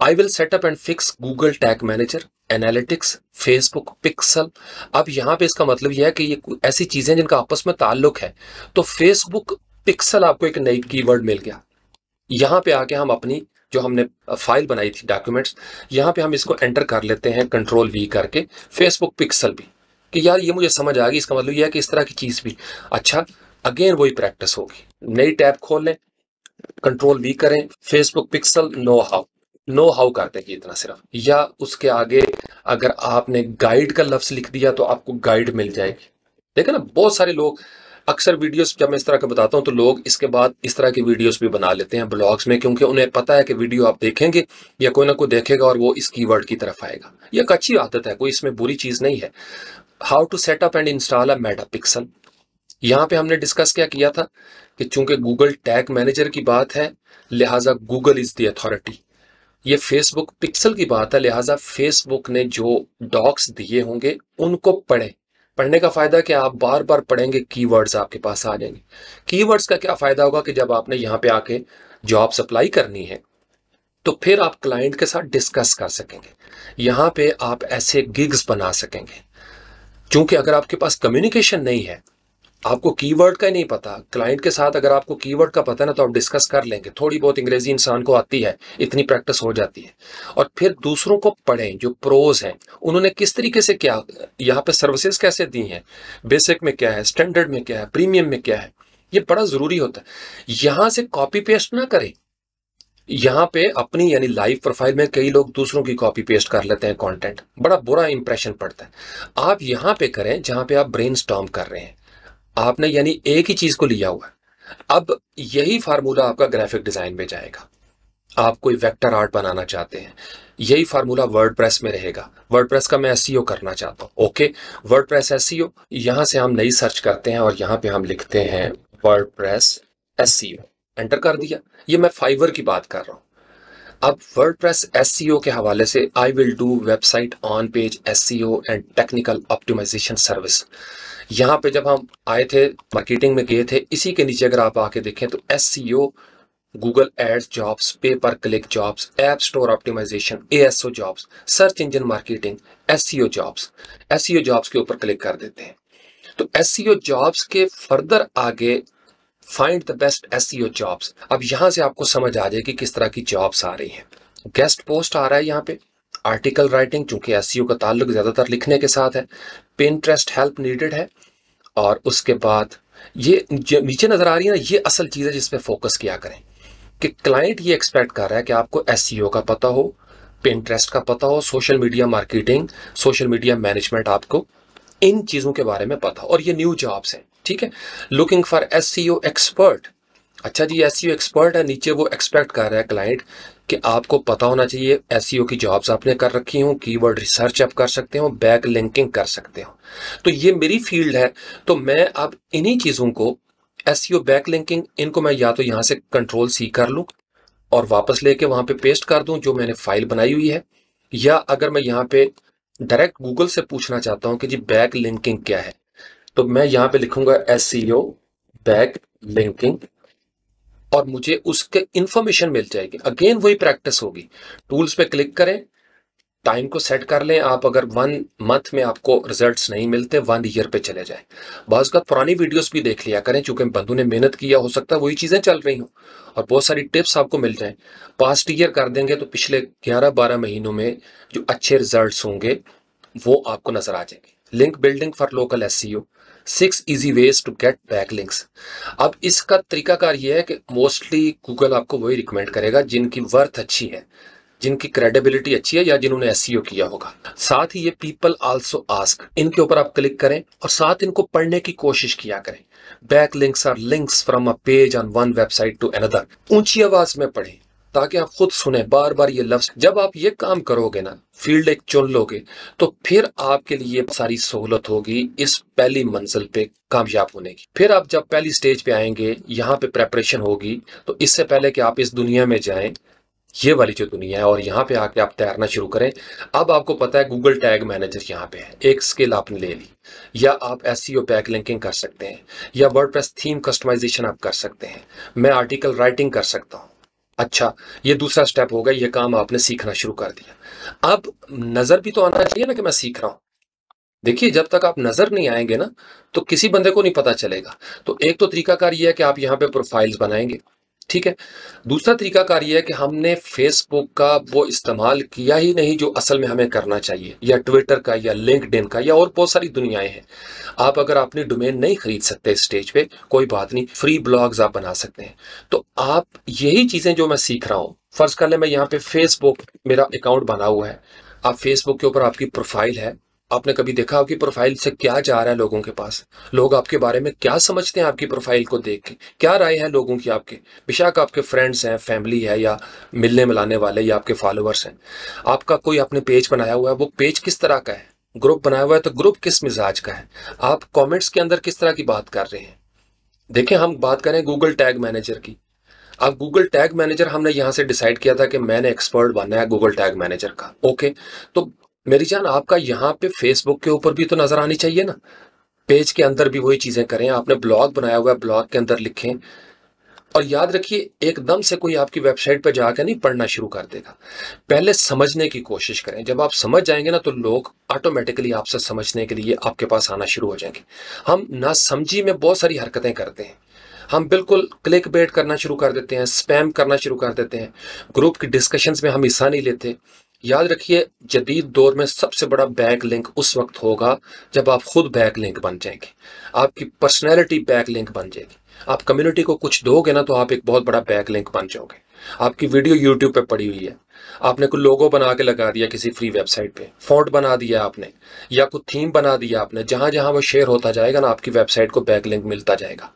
I will set up and fix Google tag manager, analytics, Facebook pixel. अब यहाँ पे इसका मतलब यह है कि ये ऐसी चीजें जिनका आपस में ताल्लुक है। तो फेसबुक पिक्सल आपको एक नई कीवर्ड मिल गया। यहाँ पे आके हम अपनी जो हमने फाइल बनाई थी डॉक्यूमेंट्स, यहाँ पे हम इसको एंटर कर लेते हैं कंट्रोल वी करके, फेसबुक पिक्सल भी, कि यार ये मुझे समझ आ गई। इसका मतलब यह है कि इस तरह की चीज भी। अच्छा, अगेन वही प्रैक्टिस होगी। नई टैब खोल लें, कंट्रोल वी करें, फेसबुक पिक्सल नो हाउ करते हैं इतना सिर्फ, या उसके आगे अगर आपने गाइड का लफ्ज लिख दिया तो आपको गाइड मिल जाएगी। देखो ना, बहुत सारे लोग अक्सर वीडियोस जब मैं इस तरह का बताता हूं तो लोग इसके बाद इस तरह की वीडियोस भी बना लेते हैं ब्लॉग्स में, क्योंकि उन्हें पता है कि वीडियो आप देखेंगे या कोई ना कोई देखेगा और वो इस कीवर्ड की तरफ आएगा। ये एक अच्छी आदत है, कोई इसमें बुरी चीज नहीं है। How to set up and install a Meta pixel. यहाँ पे हमने डिस्कस क्या किया था कि चूंकि गूगल टैग मैनेजर की बात है, लिहाजा गूगल इज द अथॉरिटी। ये फेसबुक पिक्सल की बात है, लिहाजा फेसबुक ने जो डॉक्स दिए होंगे उनको पढ़ें। पढ़ने का फायदा क्या, आप बार बार पढ़ेंगे, कीवर्ड्स आपके पास आ जाएंगे। कीवर्ड्स का क्या फायदा होगा कि जब आपने यहाँ पे आके जॉब अप्लाई करनी है तो फिर आप क्लाइंट के साथ डिस्कस कर सकेंगे, यहाँ पे आप ऐसे गिग्स बना सकेंगे। क्योंकि अगर आपके पास कम्युनिकेशन नहीं है, आपको कीवर्ड का ही नहीं पता, क्लाइंट के साथ अगर आपको कीवर्ड का पता है ना, तो आप डिस्कस कर लेंगे। थोड़ी बहुत अंग्रेजी इंसान को आती है, इतनी प्रैक्टिस हो जाती है। और फिर दूसरों को पढ़ें, जो प्रोज हैं उन्होंने किस तरीके से क्या यहाँ पे सर्विसेज कैसे दी हैं, बेसिक में क्या है, स्टैंडर्ड में क्या है, प्रीमियम में क्या है, ये बड़ा जरूरी होता है। यहां से कॉपी पेस्ट ना करें। यहाँ पे अपनी यानी लाइव प्रोफाइल में कई लोग दूसरों की कॉपी पेस्ट कर लेते हैं कंटेंट, बड़ा बुरा इंप्रेशन पड़ता है। आप यहाँ पे करें जहां पे आप ब्रेनस्टॉर्म कर रहे हैं, आपने यानी एक ही चीज को लिया हुआ है। अब यही फार्मूला आपका ग्राफिक डिजाइन में जाएगा। आप कोई वेक्टर आर्ट बनाना चाहते हैं, यही फार्मूला वर्डप्रेस में रहेगा। वर्डप्रेस का मैं एसईओ करना चाहता हूं, ओके, वर्डप्रेस एसईओ, यहां से हम नई सर्च करते हैं और यहां पे हम लिखते हैं वर्डप्रेस एसईओ, एंटर कर दिया। ये मैं फाइवर की बात कर रहा हूं। अब वर्डप्रेस एसईओ के हवाले से I will do website on page SEO and technical optimisation service. यहाँ पे जब हम आए थे, मार्केटिंग में गए थे, इसी के नीचे अगर आप आके देखें तो SEO, Google ads jobs, pay per click jobs, app store optimisation, ASO jobs, search engine marketing, SEO jobs. SEO jobs के ऊपर क्लिक कर देते हैं तो एसईओ जॉब्स के फर्दर आगे find the best SEO jobs. अब यहां से आपको समझ आ जाएगी किस तरह की जॉब्स आ रही हैं। गेस्ट पोस्ट आ रहा है यहाँ पे, आर्टिकल राइटिंग, चूंकि एसईओ का ताल्लुक ज्यादातर लिखने के साथ है, पिंटरेस्ट हेल्प नीडेड है। और उसके बाद ये नीचे नजर आ रही है ना, ये असल चीज है जिस पे फोकस किया करें कि क्लाइंट ये एक्सपेक्ट कर रहा है कि आपको एसईओ का पता हो, पिंटरेस्ट का पता हो, social media marketing, social media management, आपको इन चीजों के बारे में पता हो। और ये न्यू जॉब्स हैं, ठीक है। Looking for SEO expert. अच्छा जी, एसईओ एक्सपर्ट है, नीचे वो एक्सपेक्ट कर रहा है क्लाइंट कि आपको पता होना चाहिए एसईओ की जॉब्स आपने कर रखी हो, कीवर्ड रिसर्च आप कर सकते हो, बैक लिंकिंग कर सकते हो। तो ये मेरी फील्ड है, तो मैं अब इन्हीं चीजों को, एसईओ, बैक लिंकिंग, इनको मैं या तो यहां से कंट्रोल सी कर लूं और वापस लेके वहां पे पेस्ट कर दूं जो मैंने फाइल बनाई हुई है, या अगर मैं यहाँ पे डायरेक्ट गूगल से पूछना चाहता हूं कि जी बैक लिंकिंग क्या है, तो मैं यहाँ पे लिखूंगा एसईओ बैक लिंकिंग और मुझे उसके इंफॉर्मेशन मिल जाएगी। अगेन वही प्रैक्टिस होगी। टूल्स पे क्लिक करें, टाइम को सेट कर लें। आप अगर 1 मंथ में आपको रिजल्ट्स नहीं मिलते, 1 ईयर पे चले जाएं। बाज़ का पुरानी वीडियोस भी देख लिया करें, चूंकि बंधु ने मेहनत किया, हो सकता है वही चीजें चल रही हो और बहुत सारी टिप्स आपको मिल जाएं। पास्ट ईयर कर देंगे तो पिछले 11-12 महीनों में जो अच्छे रिजल्ट्स होंगे वो आपको नजर आ जाएंगे। Link building for local SEO, 6 easy ways to get backlinks. अब इसका तरीकाकार ये है कि मोस्टली गूगल आपको वही रिकमेंड करेगा जिनकी वर्थ अच्छी है, जिनकी क्रेडिबिलिटी अच्छी है या जिन्होंने एसईओ किया होगा। साथ ही ये पीपल आल्सो आस्क, इनके ऊपर आप क्लिक करें और साथ इनको पढ़ने की कोशिश किया करें। Back links are links from a page on one website to another. ऊंची आवाज में पढ़ें ताकि आप खुद सुने बार बार ये लफ्ज। जब आप ये काम करोगे ना, फील्ड एक चुन लोगे, तो फिर आपके लिए सारी सहूलत होगी इस पहली मंजिल पे कामयाब होने की। फिर आप जब पहली स्टेज पे आएंगे, यहाँ पे प्रेपरेशन होगी, तो इससे पहले कि आप इस दुनिया में जाएं, ये वाली जो दुनिया है, और यहाँ पे आके आप तैरना शुरू करें। अब आपको पता है गूगल टैग मैनेजर यहाँ पे है, एक स्किल आपने ले ली, या आप एसईओ बैक लिंकिंग कर सकते हैं, या वर्डप्रेस थीम कस्टमाइजेशन आप कर सकते हैं, मैं आर्टिकल राइटिंग कर सकता हूँ। अच्छा, ये दूसरा स्टेप होगा, ये काम आपने सीखना शुरू कर दिया। अब नजर भी तो आना चाहिए ना कि मैं सीख रहा हूं। देखिए, जब तक आप नजर नहीं आएंगे ना, तो किसी बंदे को नहीं पता चलेगा। तो एक तो तरीकाकार ये है कि आप यहाँ पे प्रोफाइल्स बनाएंगे, ठीक है। दूसरा तरीकाकार ये है कि हमने फेसबुक का वो इस्तेमाल किया ही नहीं जो असल में हमें करना चाहिए, या ट्विटर का, या लिंक्डइन का, या और बहुत सारी दुनियाएं हैं। आप अगर अपनी डोमेन नहीं खरीद सकते स्टेज पे, कोई बात नहीं, फ्री ब्लॉग्स आप बना सकते हैं। तो आप यही चीजें जो मैं सीख रहा हूं, फर्ज कर ले मैं यहाँ पे फेसबुक, मेरा अकाउंट बना हुआ है, आप फेसबुक के ऊपर आपकी प्रोफाइल है। आपने कभी देखा आपकी प्रोफाइल से क्या जा रहा है लोगों के पास, लोग आपके बारे में क्या समझते हैं आपकी प्रोफाइल को देख के, क्या राय है लोगों की आपके। बेशक आपके फ्रेंड्स हैं, फैमिली है, या मिलने मिलाने वाले, या आपके फॉलोअर्स हैं। आपका कोई आपने पेज बनाया हुआ है, वो पेज किस तरह का है, ग्रुप बनाया हुआ है तो ग्रुप किस मिजाज का है, आप कमेंट्स के अंदर किस तरह की बात कर रहे हैं। देखें, हम बात करें गूगल टैग मैनेजर की। अब गूगल टैग मैनेजर हमने यहां से डिसाइड किया था कि मैंने एक्सपर्ट बनना है गूगल टैग मैनेजर का। ओके, तो मेरी जान, आपका यहाँ पे फेसबुक के ऊपर भी तो नजर आनी चाहिए ना, पेज के अंदर भी वही चीजें करें। आपने ब्लॉग बनाया हुआ है, ब्लॉग के अंदर लिखें। और याद रखिए, एकदम से कोई आपकी वेबसाइट पर जाकर नहीं पढ़ना शुरू कर देगा, पहले समझने की कोशिश करें। जब आप समझ जाएंगे ना, तो लोग ऑटोमेटिकली आपसे समझने के लिए आपके पास आना शुरू हो जाएंगे। हम ना समझी में बहुत सारी हरकतें करते हैं, हम बिल्कुल क्लिक बेट करना शुरू कर देते हैं, स्पैम करना शुरू कर देते हैं, ग्रुप की डिस्कशंस में हम हिस्सा नहीं लेते। याद रखिए, जदीद दौर में सबसे बड़ा बैक लिंक उस वक्त होगा जब आप खुद बैक लिंक बन जाएंगे, आपकी पर्सनैलिटी बैक लिंक बन जाएगी। आप कम्युनिटी को कुछ दोगे ना, तो आप एक बहुत बड़ा बैक लिंक बन जाओगे। आपकी वीडियो यूट्यूब पे पड़ी हुई है, आपने कोई लोगो बना के लगा दिया किसी फ्री वेबसाइट पे, फॉन्ट बना दिया आपने, या कुछ थीम बना दिया आपने, जहां जहां वो शेयर होता जाएगा ना, आपकी वेबसाइट को बैक लिंक मिलता जाएगा।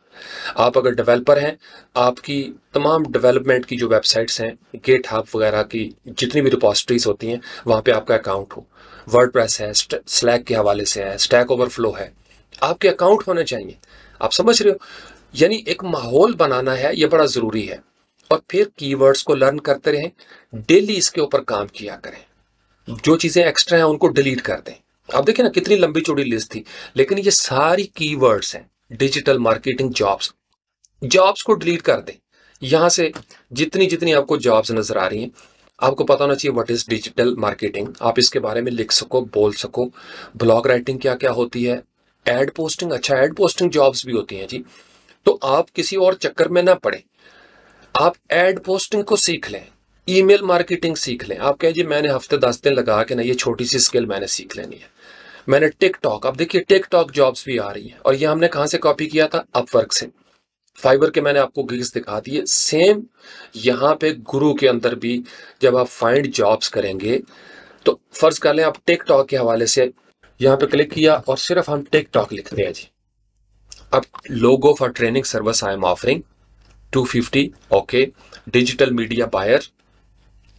आप अगर डेवलपर हैं, आपकी तमाम डेवलपमेंट की जो वेबसाइट्स हैं, गेटहब वगैरह की जितनी भी रिपोजिटरीज होती हैं, वहां पे आपका अकाउंट हो। वर्डप्रेस है, स्लैक के हवाले से है, स्टैक ओवरफ्लो है, आपके अकाउंट होने चाहिए। आप समझ रहे हो, यानी एक माहौल बनाना है, ये बड़ा जरूरी है। और फिर कीवर्ड्स को लर्न करते रहें, डेली इसके ऊपर काम किया करें, जो चीजें एक्स्ट्रा हैं उनको डिलीट कर दें। आप देखिए ना, कितनी लंबी चौड़ी लिस्ट थी, लेकिन ये सारी कीवर्ड्स हैं। डिजिटल मार्केटिंग जॉब्स, जॉब्स को डिलीट कर दें। यहां से जितनी जितनी आपको जॉब्स नजर आ रही हैं, आपको पता होना चाहिए व्हाट इज डिजिटल मार्केटिंग, आप इसके बारे में लिख सको, बोल सको। ब्लॉग राइटिंग क्या क्या होती है, एड पोस्टिंग, अच्छा एड पोस्टिंग जॉब्स भी होती हैं जी। तो आप किसी और चक्कर में ना पड़े, आप एड पोस्टिंग को सीख लें, ईमेल मार्केटिंग सीख लें। आप कहें जी मैंने हफ्ते 10 दिन लगा के ना ये छोटी सी स्किल मैंने सीख लेनी है। मैंने टिकटॉक, अब देखिए टिकटॉक जॉब्स भी आ रही है, और ये हमने कहां से कॉपी किया था, अपवर्क से। फाइबर के मैंने आपको गिग्स दिखा दिए, सेम यहाँ पे गुरु के अंदर भी जब आप फाइंड जॉब्स करेंगे, तो फर्ज कर लें आप टिकटॉक के हवाले से यहाँ पे क्लिक किया और सिर्फ हम टिकटॉक लिखते हैं जी। अब logo for training service I am offering 250, okay. Digital media buyer,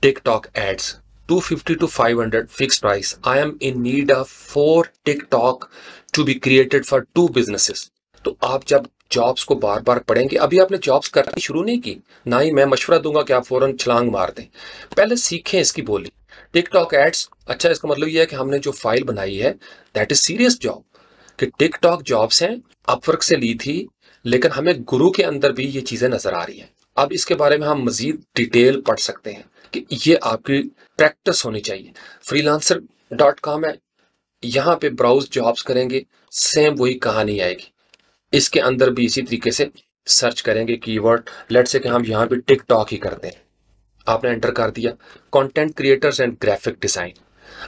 TikTok ads 250 to 500 fixed price. I am in need of 4 TikTok to be created for 2 businesses. तो आप जब जॉब्स को बार बार पढ़ेंगे, अभी आपने जॉब्स करनी शुरू नहीं की, ना ही मैं मशवरा दूंगा कि आप फौरन छलांग मार दें, पहले सीखें इसकी बोली। टिकटॉक एड्स, अच्छा इसका मतलब यह है कि हमने जो फाइल बनाई है दैट इज सीरियस जॉब, कि टिकटॉक जॉब्स हैं, अपवर्क से ली थी, लेकिन हमें गुरु के अंदर भी ये चीजें नजर आ रही हैं। अब इसके बारे में हम मजीद डिटेल पढ़ सकते हैं कि ये आपकी प्रैक्टिस होनी चाहिए। freelancer.com है, यहाँ पे ब्राउज जॉब्स करेंगे, सेम वही कहानी आएगी। इसके अंदर भी इसी तरीके से सर्च करेंगे कीवर्ड, लेट्स से कि हम यहाँ पे टिकटॉक ही करते हैं, आपने एंटर कर दिया, content creators and graphic design.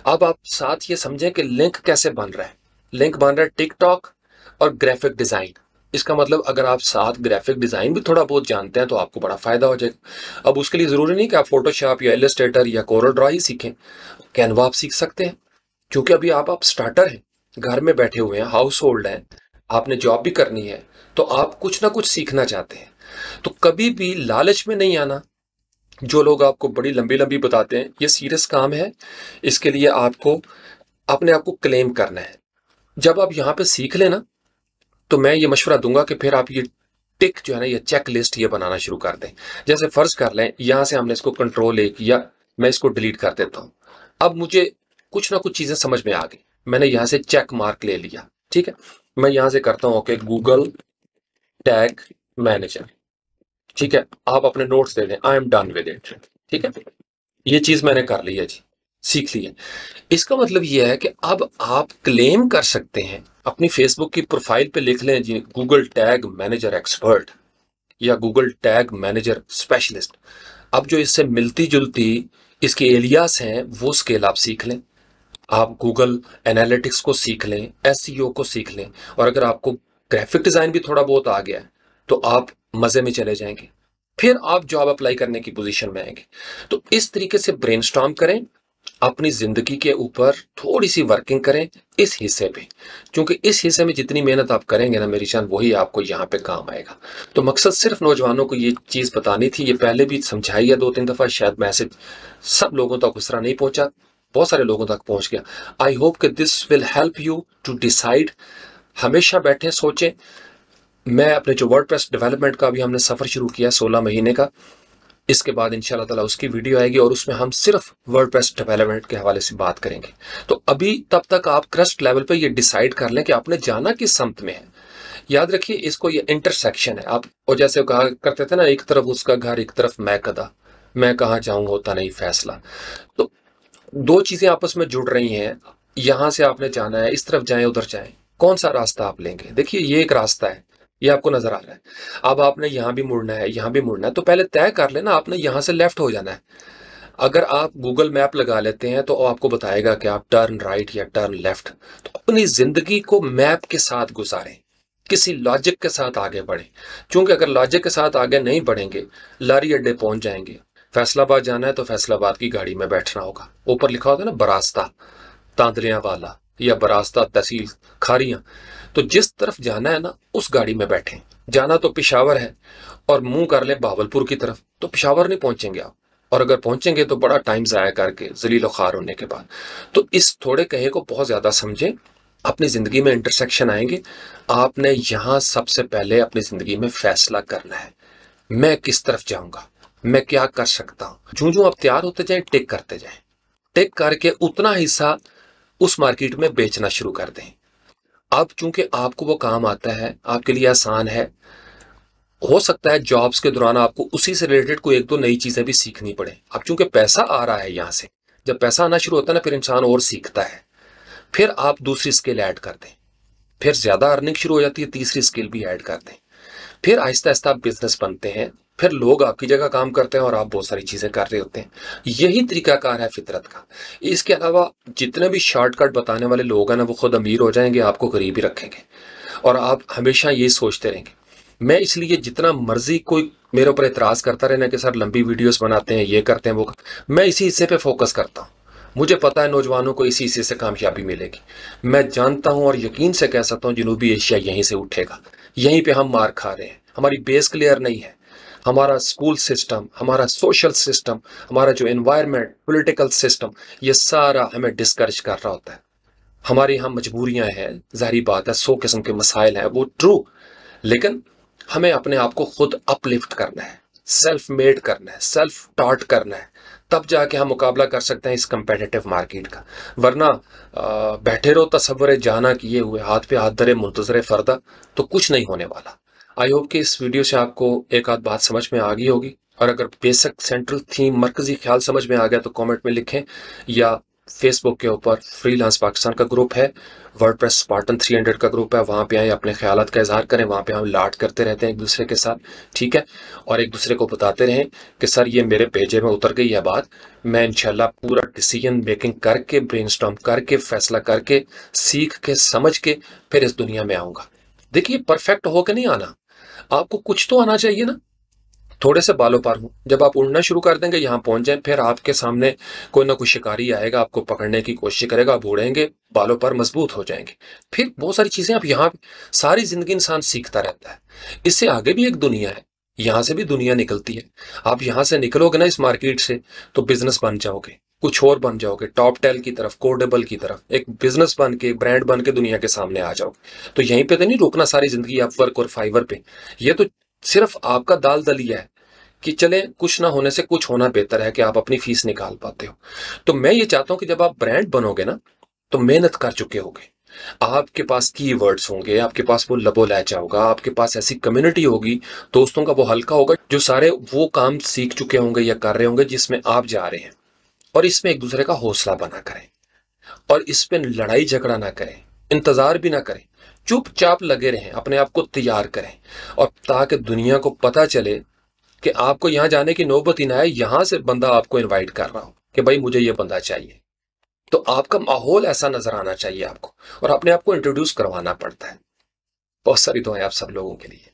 अब आप साथ ये समझें कि लिंक कैसे बन रहा है, लिंक बन रहा है टिकटॉक और ग्राफिक डिजाइन। इसका मतलब अगर आप साथ ग्राफिक डिज़ाइन भी थोड़ा बहुत जानते हैं तो आपको बड़ा फ़ायदा हो जाएगा। अब उसके लिए ज़रूरी नहीं कि आप फोटोशॉप या इलस्ट्रेटर या कोरल ड्रॉ ही सीखें, कैनवा आप सीख सकते हैं। क्योंकि अभी आप स्टार्टर हैं, घर में बैठे हुए हैं, हाउस होल्ड हैं, आपने जॉब भी करनी है, तो आप कुछ ना कुछ सीखना चाहते हैं। तो कभी भी लालच में नहीं आना। जो लोग आपको बड़ी लंबी लंबी बताते हैं, ये सीरियस काम है, इसके लिए आपको अपने आप को क्लेम करना है। जब आप यहाँ पे सीख लेना, तो मैं ये मशवरा दूंगा कि फिर आप ये टिक जो है ना, ये चेक लिस्ट ये बनाना शुरू कर दें। जैसे फर्ज कर लें, यहां से हमने इसको कंट्रोल A किया, मैं इसको डिलीट कर देता हूं। अब मुझे कुछ ना कुछ चीजें समझ में आ गई, मैंने यहां से चेक मार्क ले लिया, ठीक है। मैं यहां से करता हूं ओके, गूगल टैग मैनेजर, ठीक है। आप अपने नोट्स दे दें, I am done with it, ठीक है। ये चीज मैंने कर ली है जी, सीख ली है। इसका मतलब ये है कि अब आप क्लेम कर सकते हैं, अपनी फेसबुक की प्रोफाइल पे लिख लें जी, गूगल टैग मैनेजर एक्सपर्ट या गूगल टैग मैनेजर स्पेशलिस्ट। अब जो इससे मिलती जुलती इसके एलियास हैं, वो स्केल आप सीख लें। आप गूगल एनालिटिक्स को सीख लें, एसईओ को सीख लें, और अगर आपको ग्राफिक डिजाइन भी थोड़ा बहुत आ गया है तो आप मजे में चले जाएंगे। फिर आप जॉब अप्लाई करने की पोजीशन में आएंगे। तो इस तरीके से ब्रेनस्टॉर्म करें, अपनी जिंदगी के ऊपर थोड़ी सी वर्किंग करें इस हिस्से पे, क्योंकि इस हिस्से में जितनी मेहनत आप करेंगे ना मेरी जान, वही आपको यहाँ पे काम आएगा। तो मकसद सिर्फ नौजवानों को ये चीज बतानी थी, ये पहले भी समझाई है 2-3 दफा, शायद मैसेज सब लोगों तक उस तरह नहीं पहुंचा, बहुत सारे लोगों तक पहुंच गया। आई होप कि this will help you to decide. हमेशा बैठे सोचें। मैं अपने जो वर्डप्रेस डेवलपमेंट का भी हमने सफर शुरू किया 16 महीने का, इसके बाद इंशाल्लाह ताला उसकी वीडियो आएगी और उसमें हम सिर्फ वर्डप्रेस डेवलपमेंट के हवाले से बात करेंगे। तो अभी तब तक आप क्रस्ट लेवल पे ये डिसाइड कर लें कि आपने जाना किस समत में है। याद रखिए, इसको ये इंटरसेक्शन है। आप और जैसे कहा करते थे ना, एक तरफ उसका घर एक तरफ मैं कदा, मैं कहाँ जाऊं होता नहीं फैसला। तो दो चीजें आपस में जुड़ रही हैं। यहां से आपने जाना है, इस तरफ जाएं उधर जाएं, कौन सा रास्ता आप लेंगे? देखिए ये एक रास्ता है, ये आपको नजर आ रहा है। अब आपने यहां भी मुड़ना है, यहां भी मुड़ना है, तो पहले तय कर लेना आपने यहां से लेफ्ट हो जाना है। अगर आप गूगल मैप लगा लेते हैं तो आपको बताएगा कि आप टर्न राइट या टर्न लेफ्ट। तो अपनी जिंदगी को मैप के साथ गुजारें, किसी लॉजिक के साथ आगे बढ़ें। क्योंकि अगर लॉजिक के साथ आगे नहीं बढ़ेंगे, लारी अड्डे पहुंच जाएंगे। फैसलाबाद जाना है तो फैसलाबाद की गाड़ी में बैठना होगा, ऊपर लिखा होता है ना बरास्ता तांदलियां वाला या बरास्ता तहसील खारियां। तो जिस तरफ जाना है ना, उस गाड़ी में बैठें। जाना तो पिशावर है और मुंह कर ले बहावलपुर की तरफ, तो पिशावर नहीं पहुंचेंगे आप, और अगर पहुंचेंगे तो बड़ा टाइम जाया करके जलीलो खार होने के बाद। तो इस थोड़े कहे को बहुत ज्यादा समझें। अपनी जिंदगी में इंटरसेक्शन आएंगे, आपने यहां सबसे पहले अपनी जिंदगी में फैसला करना है, मैं किस तरफ जाऊंगा, मैं क्या कर सकता हूं। जो जो आप तैयार होते जाएं, टिक करते जाएं, टिक करके उतना हिस्सा उस मार्केट में बेचना शुरू कर दें। अब चूंकि आपको वो काम आता है, आपके लिए आसान है, हो सकता है जॉब्स के दौरान आपको उसी से रिलेटेड कोई एक दो नई चीजें भी सीखनी पड़े। अब चूंकि पैसा आ रहा है यहां से, जब पैसा आना शुरू होता है ना, फिर इंसान और सीखता है, फिर आप दूसरी स्किल ऐड कर दें, फिर ज्यादा अर्निंग शुरू हो जाती है, तीसरी स्किल भी ऐड कर दें, फिर आहिस्ता आहिस्ता आप बिजनेस बनते हैं, फिर लोग आपकी जगह काम करते हैं और आप बहुत सारी चीजें कर रहे होते हैं। यही तरीकाकार है फितरत का। इसके अलावा जितने भी शॉर्टकट बताने वाले लोग हैं ना, वो खुद अमीर हो जाएंगे, आपको गरीब ही रखेंगे, और आप हमेशा यही सोचते रहेंगे। मैं इसलिए जितना मर्जी कोई मेरे ऊपर एतराज करता रहना कि सर लंबी वीडियोस बनाते हैं, ये करते हैं, वो मैं इसी हिस्से पे फोकस करता हूँ। मुझे पता है नौजवानों को इसी हिस्से से कामयाबी मिलेगी। मैं जानता हूं और यकीन से कह सकता हूं, जनूबी एशिया यहीं से उठेगा। यहीं पे हम मार खा रहे हैं, हमारी बेस क्लियर नहीं है। हमारा स्कूल सिस्टम, हमारा सोशल सिस्टम, हमारा जो एनवायरनमेंट, पॉलिटिकल सिस्टम, ये सारा हमें डिस्करेज कर रहा होता है। हमारी यहाँ मजबूरियां हैं, जाहिर बात है, 100 किस्म के मसाइल हैं, वो ट्रू, लेकिन हमें अपने आप को खुद अपलिफ्ट करना है, सेल्फ मेड करना है, सेल्फ टॉट करना है, तब जाके हम मुकाबला कर सकते हैं इस कंपेटिटिव मार्केट का। वरना बैठे रहो तसव्वुर जाना किए हुए, हाथ पे हाथ धरे मुंतजर फरदा, तो कुछ नहीं होने वाला। आई होप कि इस वीडियो से आपको एक आध बात समझ में आ गई होगी, और अगर बेसिक सेंट्रल थीम मरकजी ख्याल समझ में आ गया तो कमेंट में लिखें, या फेसबुक के ऊपर फ्रीलांस पाकिस्तान का ग्रुप है, वर्डप्रेस स्पार्टन 300 का ग्रुप है, वहाँ पे आए अपने ख्यालात का इजहार करें। वहाँ पे हम लाट करते रहते हैं एक दूसरे के साथ, ठीक है, और एक दूसरे को बताते रहें कि सर ये मेरे भेजे में उतर गई है बात, मैं इंशाल्लाह पूरा डिसीजन मेकिंग करके, ब्रेनस्टॉर्म करके, फैसला करके, सीख के, समझ के फिर इस दुनिया में आऊँगा। देखिए, परफेक्ट होके नहीं आना, आपको कुछ तो आना चाहिए ना। थोड़े से बालों पर हूं, जब आप उड़ना शुरू कर देंगे, यहां पहुंच जाए, फिर आपके सामने कोई ना कोई शिकारी आएगा, आपको पकड़ने की कोशिश करेगा, आप उड़ेंगे, बालों पर मजबूत हो जाएंगे। फिर बहुत सारी चीजें आप यहाँ, सारी जिंदगी इंसान सीखता रहता है। इससे आगे भी एक दुनिया है, यहां से भी दुनिया निकलती है। आप यहां से निकलोगे ना इस मार्केट से, तो बिजनेस बन जाओगे, कुछ और बन जाओगे, टॉप टेल की तरफ, कोडेबल की तरफ, एक बिजनेस बन के, ब्रांड बन के दुनिया के सामने आ जाओगे। तो यहीं पे तो नहीं रुकना सारी जिंदगी आप वर्क और फाइवर पे। ये तो सिर्फ आपका दाल दलिया है कि चले कुछ ना होने से कुछ होना बेहतर है, कि आप अपनी फीस निकाल पाते हो। तो मैं ये चाहता हूं कि जब आप ब्रांड बनोगे ना, तो मेहनत कर चुके होगे, आपके पास कीवर्ड्स होंगे, आपके पास वो लबो लहजा होगा, आपके पास ऐसी कम्युनिटी होगी, दोस्तों का वो हल्का होगा, जो सारे वो काम सीख चुके होंगे या कर रहे होंगे जिसमें आप जा रहे हैं। और इसमें एक दूसरे का हौसला बना करें, और इस पे लड़ाई झगड़ा ना करें, इंतजार भी ना करें, चुपचाप लगे रहें, अपने आप को तैयार करें, और ताकि दुनिया को पता चले कि आपको यहां जाने की नौबत ही ना आए, यहां से बंदा आपको इनवाइट कर रहा हो कि भाई मुझे ये बंदा चाहिए। तो आपका माहौल ऐसा नजर आना चाहिए आपको, और अपने आप को इंट्रोड्यूस करवाना पड़ता है। बहुत सारी दुआएं आप सब लोगों के लिए।